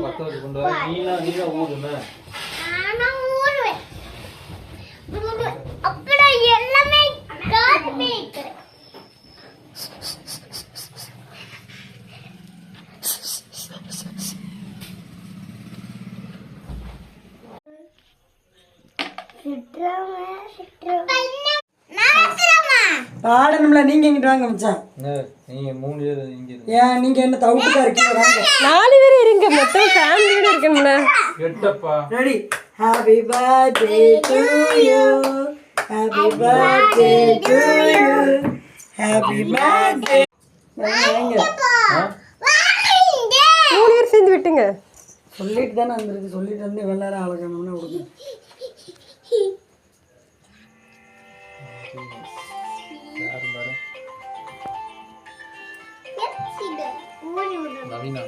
பத்து வச்சு கொண்டு வர நீனா ஊருமே அப்புறம் எல்லாமே காட்டுமே ஆடணும்ல. நீங்க எங்கிட்ட வாங்க மச்சான். நீங்க 3 பேர் இங்க ஏன் நீங்க என்ன தவுட்டுக்கா இருக்கீங்க? வாங்க. 4 பேர் இருங்க. மொத்தம் ஃபேமிலியோட இருக்கணும்ல. Ettappa. Ready. Happy birthday to you. Happy birthday to you. Happy birthday. வாங்க. 3 பேர் சேர்ந்து விட்டுங்க. சொல்லிட்டு தானே வந்திருக்கு. சொல்லிட்டு வந்து வெள்ளார ஆளக்கணும்னு விடுங்க. யார் பாரு? நவீனா.